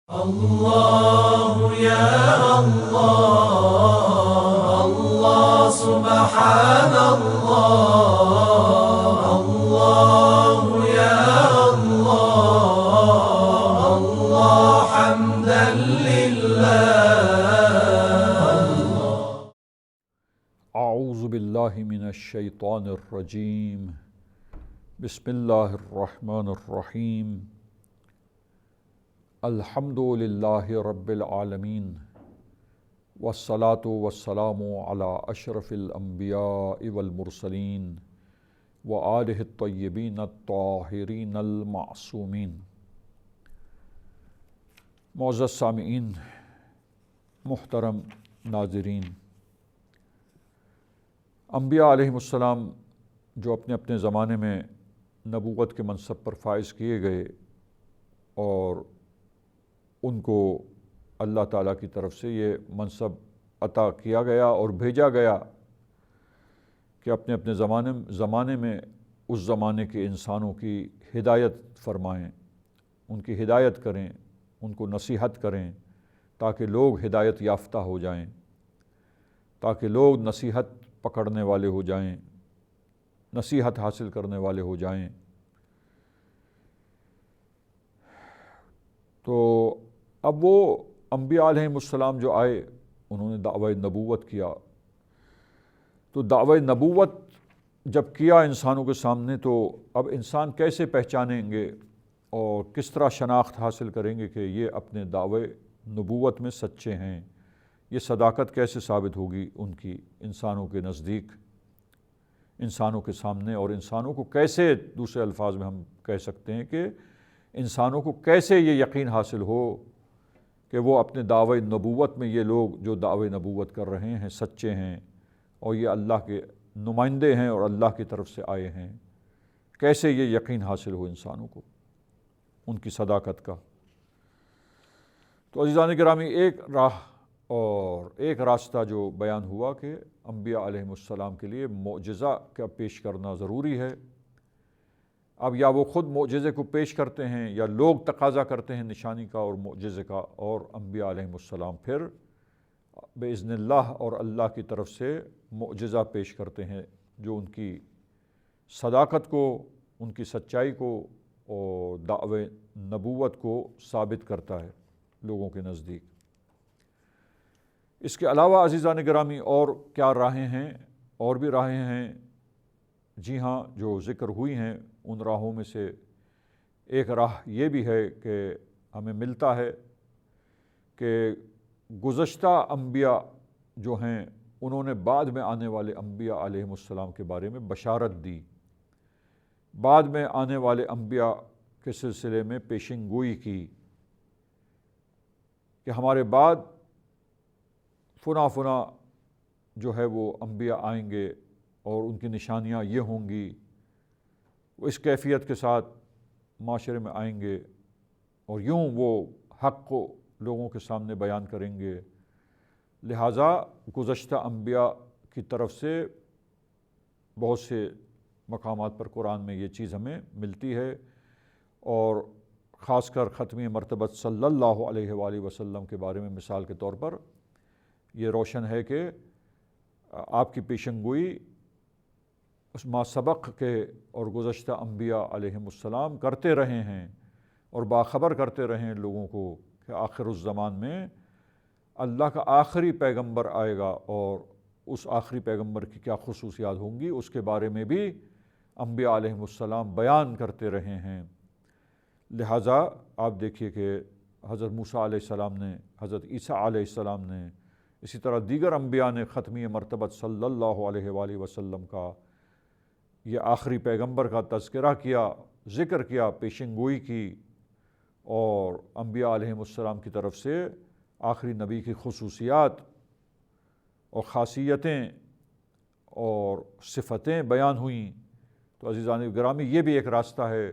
الله يا الله الله سبحان الله الله يا الله الله حمدا لله. اعوذ باللہ من الشیطان الرجیم. بسم اللہ الرحمن الرحیم. الحمد للہ رب العالمین والصلاة والسلام علی اشرف الانبیاء والمرسلین وآلہ الطیبین الطاہرین المعصومین. معزز سامعین، محترم ناظرین، انبیاء علیہم السلام جو اپنے اپنے زمانے میں نبوت کے منصب پر فائز کیے گئے اور ان کو اللہ تعالیٰ کی طرف سے یہ منصب عطا کیا گیا اور بھیجا گیا کہ اپنے اپنے زمانے میں اس زمانے کے انسانوں کی ہدایت فرمائیں، ان کی ہدایت کریں، ان کو نصیحت کریں تاکہ لوگ ہدایت یافتہ ہو جائیں، تاکہ لوگ نصیحت پکڑنے والے ہو جائیں، نصیحت حاصل کرنے والے ہو جائیں. تو اب وہ انبیاء علیہم السلام جو آئے، انہوں نے دعوی نبوت کیا. تو دعوی نبوت جب کیا انسانوں کے سامنے، تو اب انسان کیسے پہچانیں گے اور کس طرح شناخت حاصل کریں گے کہ یہ اپنے دعوی نبوت میں سچے ہیں؟ یہ صداقت کیسے ثابت ہوگی ان کی انسانوں کے نزدیک، انسانوں کے سامنے؟ اور انسانوں کو کیسے، دوسرے الفاظ میں ہم کہہ سکتے ہیں کہ انسانوں کو کیسے یہ یقین حاصل ہو کہ وہ اپنے دعوی نبوت میں، یہ لوگ جو دعوی نبوت کر رہے ہیں سچے ہیں اور یہ اللہ کے نمائندے ہیں اور اللہ کی طرف سے آئے ہیں؟ کیسے یہ یقین حاصل ہو انسانوں کو ان کی صداقت کا؟ تو عزیزان گرامی، ایک راہ اور ایک راستہ جو بیان ہوا کہ انبیاء علیہم السلام کے لیے معجزہ کا پیش کرنا ضروری ہے. اب یا وہ خود معجزے کو پیش کرتے ہیں یا لوگ تقاضا کرتے ہیں نشانی کا اور معجزے کا، اور انبیاء علیہم السلام پھر باذن اللہ اور اللہ کی طرف سے معجزہ پیش کرتے ہیں جو ان کی صداقت کو، ان کی سچائی کو اور دعوی نبوت کو ثابت کرتا ہے لوگوں کے نزدیک. اس کے علاوہ عزیزان گرامی اور کیا راہیں ہیں؟ اور بھی راہیں ہیں. جی ہاں، جو ذکر ہوئی ہیں ان راہوں میں سے ایک راہ یہ بھی ہے کہ ہمیں ملتا ہے کہ گزشتہ انبیاء جو ہیں انہوں نے بعد میں آنے والے انبیاء علیہم السلام کے بارے میں بشارت دی، بعد میں آنے والے انبیاء کے سلسلے میں پیشن گوئی کی کہ ہمارے بعد فنا جو ہے وہ انبیاء آئیں گے اور ان کی نشانیاں یہ ہوں گی، وہ اس کیفیت کے ساتھ معاشرے میں آئیں گے اور یوں وہ حق کو لوگوں کے سامنے بیان کریں گے. لہٰذا گزشتہ انبیاء کی طرف سے بہت سے مقامات پر قرآن میں یہ چیز ہمیں ملتی ہے، اور خاص کر ختمی مرتبت صلی اللہ علیہ وآلہ وسلم کے بارے میں مثال کے طور پر یہ روشن ہے کہ آپ کی پیشن گوئی اس ما سبق کے اور گزشتہ انبیاء علیہم السلام کرتے رہے ہیں اور باخبر کرتے رہے ہیں لوگوں کو کہ آخر الزمان میں اللہ کا آخری پیغمبر آئے گا اور اس آخری پیغمبر کی کیا خصوصیات ہوں گی اس کے بارے میں بھی انبیاء علیہم السلام بیان کرتے رہے ہیں. لہٰذا آپ دیکھیے کہ حضرت موسیٰ علیہ السلام نے، حضرت عیسیٰ علیہ السلام نے، اسی طرح دیگر انبیاء نے ختمی مرتبت صلی اللہ علیہ وآلہ وسلم کا یہ آخری پیغمبر کا تذکرہ کیا، ذکر کیا، پیشن گوئی کی، اور انبیاء علیہم السلام کی طرف سے آخری نبی کی خصوصیات اور خاصیتیں اور صفتیں بیان ہوئیں. تو عزیزان گرامی، یہ بھی ایک راستہ ہے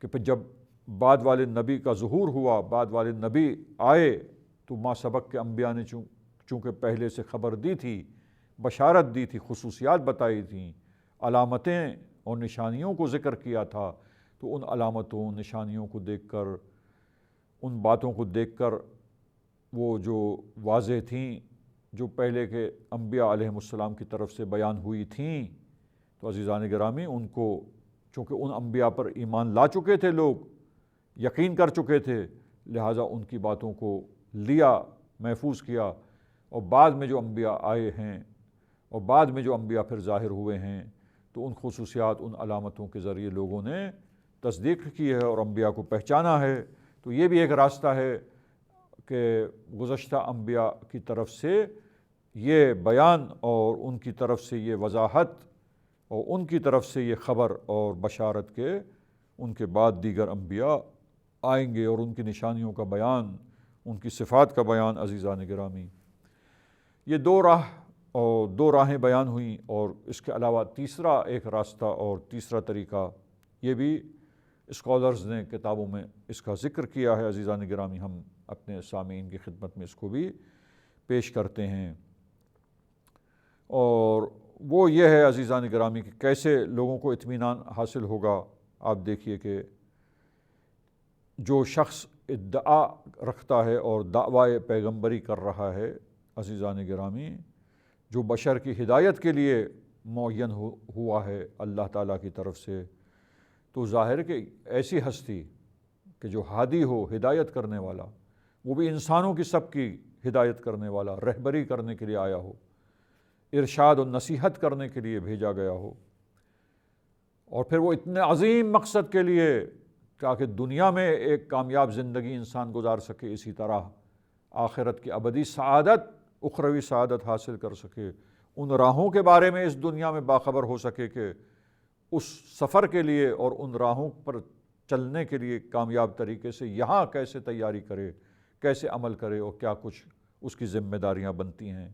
کہ پھر جب بعد والے نبی کا ظہور ہوا، بعد والے نبی آئے، تو ما سبق کے انبیاء نے چونکہ پہلے سے خبر دی تھی، بشارت دی تھی، خصوصیات بتائی تھیں، علامتیں اور نشانیوں کو ذکر کیا تھا، تو ان علامتوں نشانیوں کو دیکھ کر ان باتوں کو دیکھ کر وہ جو واضح تھیں، جو پہلے کے انبیاء علیہم السلام کی طرف سے بیان ہوئی تھیں، تو عزیزان گرامی ان کو چونکہ ان انبیاء پر ایمان لا چکے تھے، لوگ یقین کر چکے تھے، لہٰذا ان کی باتوں کو لیا، محفوظ کیا، اور بعد میں جو انبیاء آئے ہیں اور بعد میں جو انبیاء پھر ظاہر ہوئے ہیں تو ان خصوصیات، ان علامتوں کے ذریعے لوگوں نے تصدیق کی ہے اور انبیاء کو پہچانا ہے۔ تو یہ بھی ایک راستہ ہے کہ گزشتہ انبیاء کی طرف سے یہ بیان اور ان کی طرف سے یہ وضاحت اور ان کی طرف سے یہ خبر اور بشارت کہ ان کے بعد دیگر انبیاء آئیں گے اور ان کی نشانیوں کا بیان، ان کی صفات کا بیان۔ عزیزان گرامی، یہ دو راہیں بیان ہوئیں، اور اس کے علاوہ تیسرا ایک راستہ اور تیسرا طریقہ یہ بھی اسکالرز نے کتابوں میں اس کا ذکر کیا ہے۔ عزیزان گرامی، ہم اپنے سامعین کی خدمت میں اس کو بھی پیش کرتے ہیں، اور وہ یہ ہے عزیزان گرامی کہ کیسے لوگوں کو اطمینان حاصل ہوگا۔ آپ دیکھیے کہ جو شخص ادعا رکھتا ہے اور دعوی پیغمبری کر رہا ہے، عزیزان گرامی، جو بشر کی ہدایت کے لیے معین ہوا ہے اللہ تعالیٰ کی طرف سے، تو ظاہر کہ ایسی ہستی کہ جو ہادی ہو، ہدایت کرنے والا، وہ بھی انسانوں کی سب کی ہدایت کرنے والا، رہبری کرنے کے لیے آیا ہو، ارشاد و نصیحت کرنے کے لیے بھیجا گیا ہو، اور پھر وہ اتنے عظیم مقصد کے لیے تاکہ دنیا میں ایک کامیاب زندگی انسان گزار سکے، اسی طرح آخرت کی ابدی سعادت، اخروی سعادت حاصل کر سکے، ان راہوں کے بارے میں اس دنیا میں باخبر ہو سکے کہ اس سفر کے لیے اور ان راہوں پر چلنے کے لیے کامیاب طریقے سے یہاں کیسے تیاری کرے، کیسے عمل کرے، اور کیا کچھ اس کی ذمہ داریاں بنتی ہیں،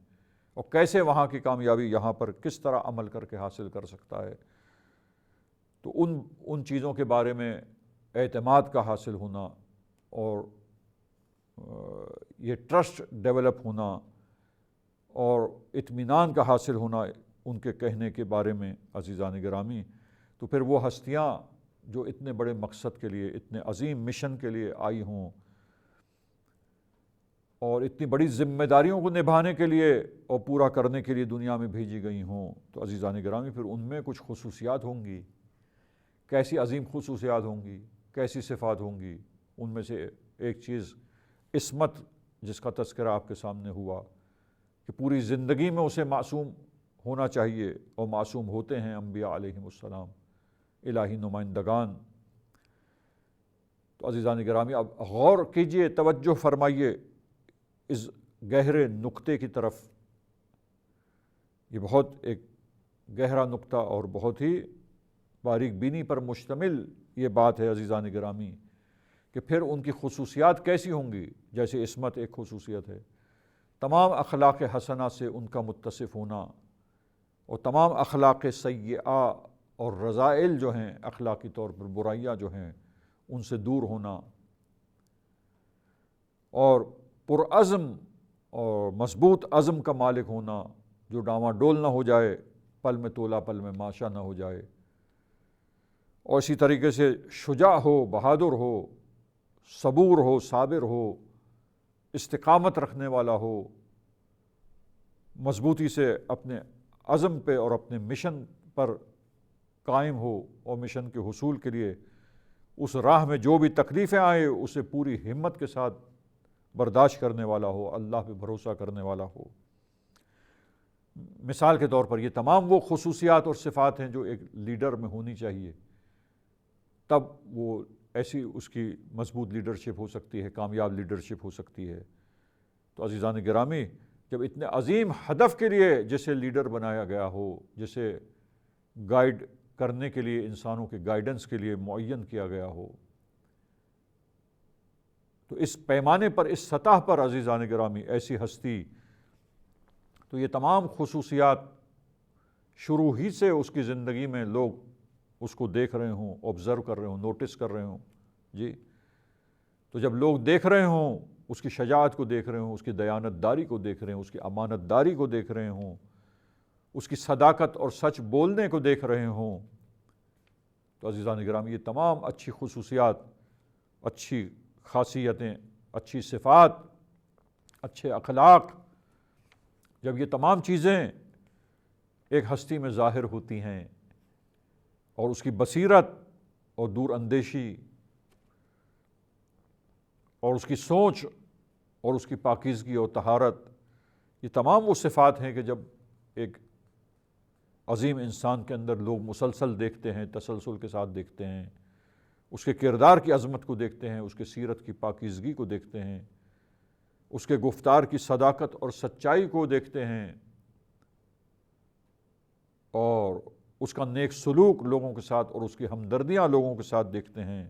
اور کیسے وہاں کی کامیابی یہاں پر کس طرح عمل کر کے حاصل کر سکتا ہے۔ تو ان چیزوں کے بارے میں اعتماد کا حاصل ہونا اور یہ ٹرسٹ ڈیولپ ہونا اور اطمینان کا حاصل ہونا ان کے کہنے کے بارے میں، عزیزان گرامی، تو پھر وہ ہستیاں جو اتنے بڑے مقصد کے لیے، اتنے عظیم مشن کے لیے آئی ہوں اور اتنی بڑی ذمہ داریوں کو نبھانے کے لیے اور پورا کرنے کے لیے دنیا میں بھیجی گئی ہوں، تو عزیزان گرامی پھر ان میں کچھ خصوصیات ہوں گی۔ کیسی عظیم خصوصیات ہوں گی، کیسی صفات ہوں گی؟ ان میں سے ایک چیز عصمت، جس کا تذکرہ آپ کے سامنے ہوا کہ پوری زندگی میں اسے معصوم ہونا چاہیے، اور معصوم ہوتے ہیں انبیاء علیہم السلام، الہی نمائندگان۔ تو عزیزان گرامی، اب غور کیجئے، توجہ فرمائیے اس گہرے نقطے کی طرف۔ یہ بہت ایک گہرا نقطہ اور بہت ہی باریک بینی پر مشتمل یہ بات ہے عزیزان گرامی، کہ پھر ان کی خصوصیات کیسی ہوں گی۔ جیسے عصمت ایک خصوصیت ہے، تمام اخلاق حسنہ سے ان کا متصف ہونا، اور تمام اخلاق سیئہ اور رذائل جو ہیں، اخلاقی طور پر برائیاں جو ہیں، ان سے دور ہونا، اور پرعزم اور مضبوط عزم کا مالک ہونا، جو ڈاواں ڈول نہ ہو جائے، پل میں تولا پل میں ماشا نہ ہو جائے، اور اسی طریقے سے شجاع ہو، بہادر ہو، صبور ہو، صابر ہو، استقامت رکھنے والا ہو، مضبوطی سے اپنے عزم پہ اور اپنے مشن پر قائم ہو، اور مشن کے حصول کے لیے اس راہ میں جو بھی تکلیفیں آئیں اسے پوری ہمت کے ساتھ برداشت کرنے والا ہو، اللہ پہ بھروسہ کرنے والا ہو۔ مثال کے طور پر یہ تمام وہ خصوصیات اور صفات ہیں جو ایک لیڈر میں ہونی چاہیے، تب وہ ایسی اس کی مضبوط لیڈرشپ ہو سکتی ہے، کامیاب لیڈرشپ ہو سکتی ہے۔ تو عزیزان گرامی، جب اتنے عظیم ہدف کے لیے جسے لیڈر بنایا گیا ہو، جسے گائیڈ کرنے کے لیے، انسانوں کے گائیڈنس کے لیے معین کیا گیا ہو، تو اس پیمانے پر، اس سطح پر عزیزان گرامی ایسی ہستی، تو یہ تمام خصوصیات شروع ہی سے اس کی زندگی میں لوگ اس کو دیکھ رہے ہوں، آبزرو کر رہے ہوں، نوٹس کر رہے ہوں، جی، تو جب لوگ دیکھ رہے ہوں، اس کی شجاعت کو دیکھ رہے ہوں، اس کی دیانت داری کو دیکھ رہے ہوں، اس کی امانت داری کو دیکھ رہے ہوں، اس کی صداقت اور سچ بولنے کو دیکھ رہے ہوں، تو عزیزان گرامی یہ تمام اچھی خصوصیات، اچھی خاصیتیں اچھی صفات، اچھے اخلاق، جب یہ تمام چیزیں ایک ہستی میں ظاہر ہوتی ہیں اور اس کی بصیرت اور دور اندیشی اور اس کی سوچ اور اس کی پاکیزگی اور طہارت، یہ تمام وہ صفات ہیں کہ جب ایک عظیم انسان کے اندر لوگ مسلسل دیکھتے ہیں، تسلسل کے ساتھ دیکھتے ہیں، اس کے کردار کی عظمت کو دیکھتے ہیں، اس کے سیرت کی پاکیزگی کو دیکھتے ہیں، اس کے گفتار کی صداقت اور سچائی کو دیکھتے ہیں، اور اس کا نیک سلوک لوگوں کے ساتھ اور اس کی ہمدردیاں لوگوں کے ساتھ دیکھتے ہیں،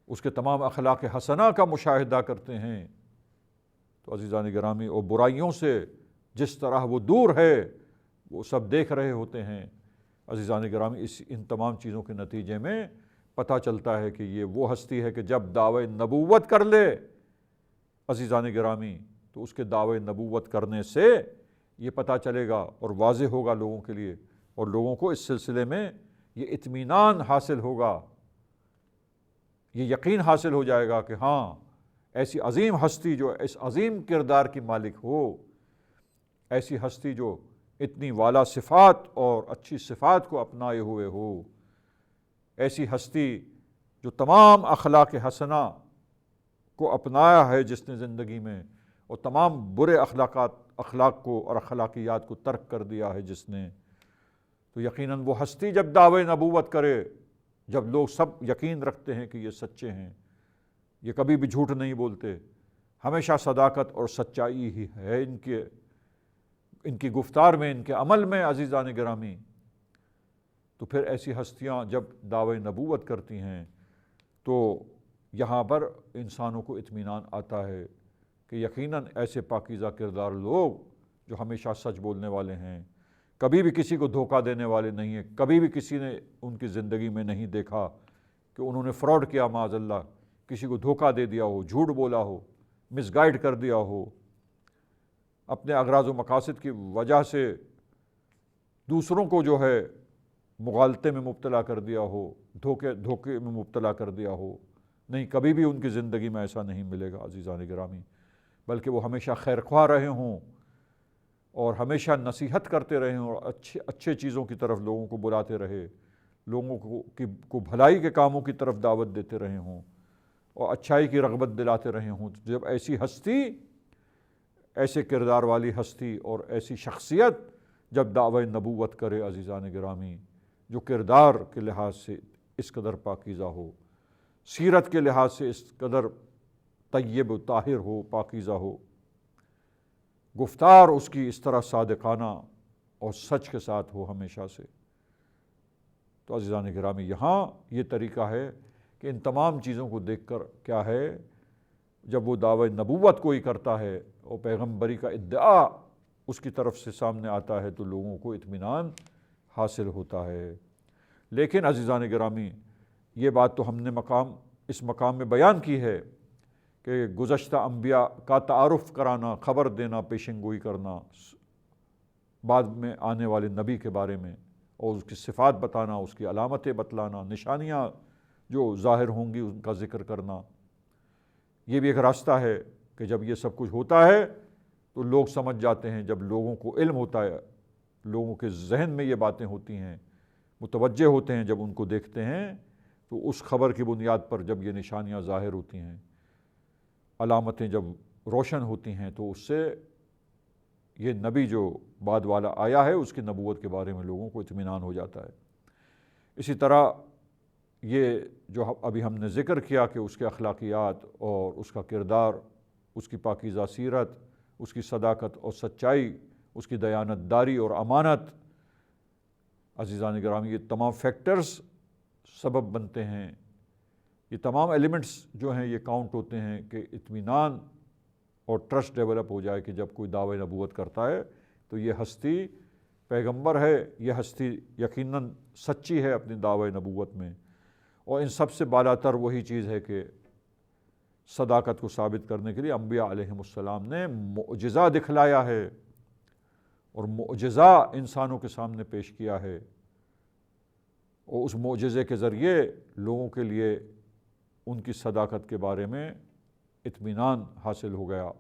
اس کے تمام اخلاق حسنہ کا مشاہدہ کرتے ہیں، تو عزیزان گرامی، اور برائیوں سے جس طرح وہ دور ہے وہ سب دیکھ رہے ہوتے ہیں۔ عزیزان گرامی، ان تمام چیزوں کے نتیجے میں پتہ چلتا ہے کہ یہ وہ ہستی ہے کہ جب دعوی نبوت کر لے عزیزان گرامی، تو اس کے دعوی نبوت کرنے سے یہ پتہ چلے گا اور واضح ہوگا لوگوں کے لیے، اور لوگوں کو اس سلسلے میں یہ اطمینان حاصل ہوگا، یہ یقین حاصل ہو جائے گا کہ ہاں، ایسی عظیم ہستی جو اس عظیم کردار کی مالک ہو، ایسی ہستی جو اتنی والا صفات اور اچھی صفات کو اپنائے ہوئے ہو، ایسی ہستی جو تمام اخلاق حسنہ کو اپنایا ہے جس نے زندگی میں، اور تمام برے اخلاق کو اور اخلاقیات کو ترک کر دیا ہے جس نے، تو یقیناً وہ ہستی جب دعوی نبوت کرے، جب لوگ سب یقین رکھتے ہیں کہ یہ سچے ہیں، یہ کبھی بھی جھوٹ نہیں بولتے، ہمیشہ صداقت اور سچائی ہی ہے ان کی گفتار میں، ان کے عمل میں عزیزان گرامی، تو پھر ایسی ہستیاں جب دعوی نبوت کرتی ہیں تو یہاں پر انسانوں کو اطمینان آتا ہے کہ یقیناً ایسے پاکیزہ کردار لوگ جو ہمیشہ سچ بولنے والے ہیں، کبھی بھی کسی کو دھوکہ دینے والے نہیں ہیں، کبھی بھی کسی نے ان کی زندگی میں نہیں دیکھا کہ انہوں نے فراڈ کیا، معاذ اللہ، کسی کو دھوکہ دے دیا ہو، جھوٹ بولا ہو، مس گائیڈ کر دیا ہو، اپنے اغراض و مقاصد کی وجہ سے دوسروں کو جو ہے مغالطے میں مبتلا کر دیا ہو، دھوکے میں مبتلا کر دیا ہو، نہیں، کبھی بھی ان کی زندگی میں ایسا نہیں ملے گا عزیزان گرامی، بلکہ وہ ہمیشہ خیر خواہ رہے ہوں اور ہمیشہ نصیحت کرتے رہے ہوں اور اچھے چیزوں کی طرف لوگوں کو بلاتے رہے، لوگوں کو بھلائی کے کاموں کی طرف دعوت دیتے رہے ہوں اور اچھائی کی رغبت دلاتے رہے ہوں۔ جب ایسی ہستی، ایسے کردار والی ہستی اور ایسی شخصیت جب دعوی نبوت کرے عزیزان گرامی، جو کردار کے لحاظ سے اس قدر پاکیزہ ہو، سیرت کے لحاظ سے اس قدر طیب و طاہر ہو، پاکیزہ ہو، گفتار اس کی اس طرح صادقانہ اور سچ کے ساتھ ہو ہمیشہ سے، تو عزیزان گرامی یہاں یہ طریقہ ہے کہ ان تمام چیزوں کو دیکھ کر کیا ہے، جب وہ دعوی نبوت کوئی کرتا ہے اور پیغمبری کا ادعا اس کی طرف سے سامنے آتا ہے تو لوگوں کو اطمینان حاصل ہوتا ہے۔ لیکن عزیزان گرامی، یہ بات تو ہم نے اس مقام میں بیان کی ہے کہ گزشتہ انبیاء کا تعارف کرانا، خبر دینا، پیشن گوئی کرنا بعد میں آنے والے نبی کے بارے میں، اور اس کی صفات بتانا، اس کی علامتیں بتلانا، نشانیاں جو ظاہر ہوں گی ان کا ذکر کرنا، یہ بھی ایک راستہ ہے کہ جب یہ سب کچھ ہوتا ہے تو لوگ سمجھ جاتے ہیں، جب لوگوں کو علم ہوتا ہے، لوگوں کے ذہن میں یہ باتیں ہوتی ہیں، متوجہ ہوتے ہیں، جب ان کو دیکھتے ہیں تو اس خبر کی بنیاد پر جب یہ نشانیاں ظاہر ہوتی ہیں، علامتیں جب روشن ہوتی ہیں، تو اس سے یہ نبی جو بعد والا آیا ہے اس کی نبوت کے بارے میں لوگوں کو اطمینان ہو جاتا ہے۔ اسی طرح یہ جو ابھی ہم نے ذکر کیا کہ اس کے اخلاقیات اور اس کا کردار، اس کی پاکیزہ سیرت، اس کی صداقت اور سچائی، اس کی دیانت داری اور امانت، عزیزان گرامی یہ تمام فیکٹرز سبب بنتے ہیں، یہ تمام ایلیمنٹس جو ہیں یہ کاؤنٹ ہوتے ہیں کہ اطمینان اور ٹرسٹ ڈیولپ ہو جائے کہ جب کوئی دعوی نبوت کرتا ہے تو یہ ہستی پیغمبر ہے، یہ ہستی یقیناً سچی ہے اپنی دعوی نبوت میں، اور ان سب سے بالاتر وہی چیز ہے کہ صداقت کو ثابت کرنے کے لیے انبیاء علیہم السلام نے معجزہ دکھلایا ہے اور معجزہ انسانوں کے سامنے پیش کیا ہے، اور اس معجزے کے ذریعے لوگوں کے لیے ان کی صداقت کے بارے میں اطمینان حاصل ہو گیا،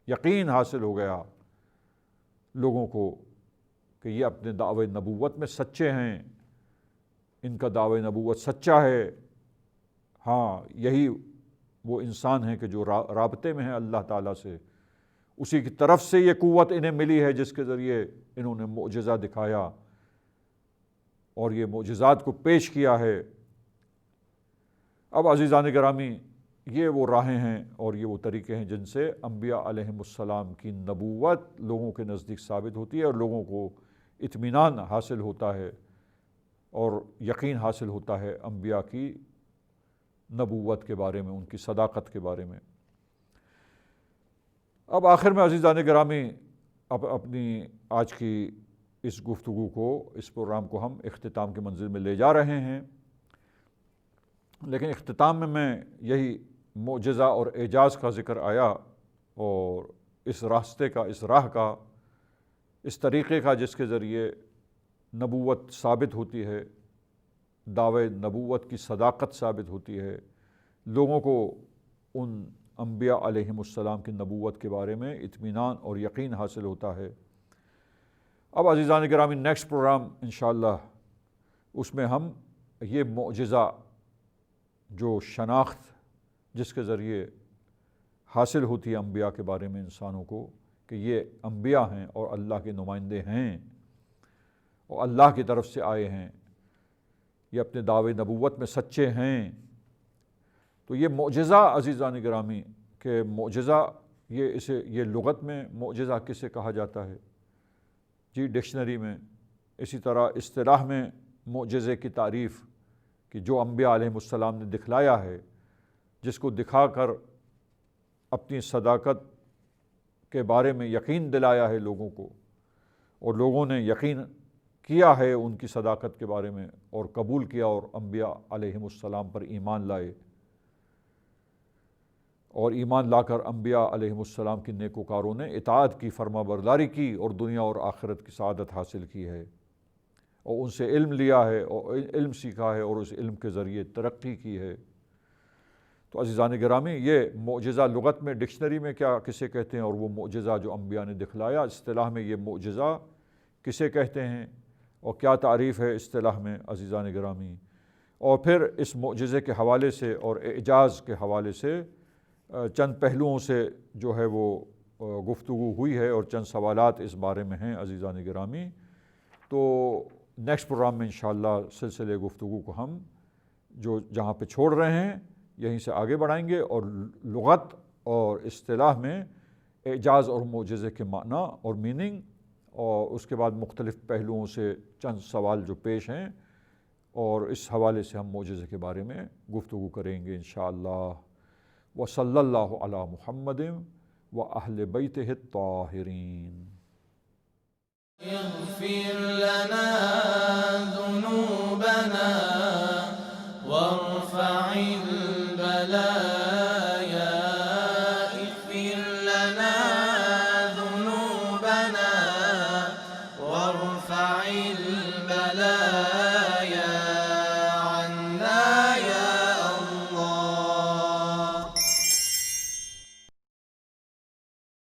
یقین حاصل ہو گیا لوگوں کو کہ یہ اپنے دعوی نبوت میں سچے ہیں، ان کا دعوی نبوت سچا ہے، ہاں یہی وہ انسان ہیں کہ جو رابطے میں ہیں اللہ تعالیٰ سے، اسی کی طرف سے یہ قوت انہیں ملی ہے جس کے ذریعے انہوں نے معجزہ دکھایا اور یہ معجزات کو پیش کیا ہے۔ اب عزیزان گرامی، یہ وہ راہیں ہیں اور یہ وہ طریقے ہیں جن سے انبیاء علیہم السلام کی نبوت لوگوں کے نزدیک ثابت ہوتی ہے اور لوگوں کو اطمینان حاصل ہوتا ہے اور یقین حاصل ہوتا ہے انبیاء کی نبوت کے بارے میں، ان کی صداقت کے بارے میں۔ اب آخر میں عزیزان گرامی، اب اپنی آج کی اس گفتگو کو، اس پروگرام کو ہم اختتام کی منزل میں لے جا رہے ہیں، لیکن اختتام میں یہی معجزہ اور اعجاز کا ذکر آیا اور اس راستے کا، اس راہ کا، اس طریقے کا جس کے ذریعے نبوت ثابت ہوتی ہے، دعوے نبوت کی صداقت ثابت ہوتی ہے، لوگوں کو ان انبیاء علیہم السلام کی نبوت کے بارے میں اطمینان اور یقین حاصل ہوتا ہے۔ اب عزیزان گرامی، نیکسٹ پروگرام انشاءاللہ اس میں ہم یہ معجزہ، جو شناخت جس کے ذریعے حاصل ہوتی ہے انبیاء کے بارے میں انسانوں کو کہ یہ انبیاء ہیں اور اللہ کے نمائندے ہیں اور اللہ کی طرف سے آئے ہیں، یہ اپنے دعوے نبوت میں سچے ہیں، تو یہ معجزہ عزیزان گرامی کہ معجزہ یہ لغت میں معجزہ کسے کہا جاتا ہے؟ جی ڈکشنری میں، اسی طرح اصطلاح میں معجزے کی تعریف کہ جو انبیاء علیہم السلام نے دکھلایا ہے، جس کو دکھا کر اپنی صداقت کے بارے میں یقین دلایا ہے لوگوں کو اور لوگوں نے یقین کیا ہے ان کی صداقت کے بارے میں اور قبول کیا اور انبیاء علیہم السلام پر ایمان لائے اور ایمان لا کر انبیاء علیہم السلام کی نیکوکاروں نے اطاعت کی، فرما برداری کی اور دنیا اور آخرت کی سعادت حاصل کی ہے اور ان سے علم لیا ہے اور علم سیکھا ہے اور اس علم کے ذریعے ترقی کی ہے۔ تو عزیزان گرامی، یہ معجزہ لغت میں ڈکشنری میں کیا کسے کہتے ہیں اور وہ معجزہ جو انبیاء نے دکھلایا، اصطلاح میں یہ معجزہ کسے کہتے ہیں اور کیا تعریف ہے اصطلاح میں عزیزان گرامی، اور پھر اس معجزے کے حوالے سے اور اعجاز کے حوالے سے چند پہلوؤں سے جو ہے وہ گفتگو ہوئی ہے اور چند سوالات اس بارے میں ہیں عزیزان گرامی۔ تو نیکسٹ پروگرام میں انشاءاللہ سلسلے گفتگو کو ہم جو جہاں پہ چھوڑ رہے ہیں یہیں سے آگے بڑھائیں گے اور لغت اور اصطلاح میں اعجاز اور معجزے کے معنی اور میننگ، اور اس کے بعد مختلف پہلوؤں سے چند سوال جو پیش ہیں اور اس حوالے سے ہم معجزے کے بارے میں گفتگو کریں گے انشاءاللہ۔ وصلی اللہ علی محمد وأہل بیتہ الطاہرین۔ اغفر لنا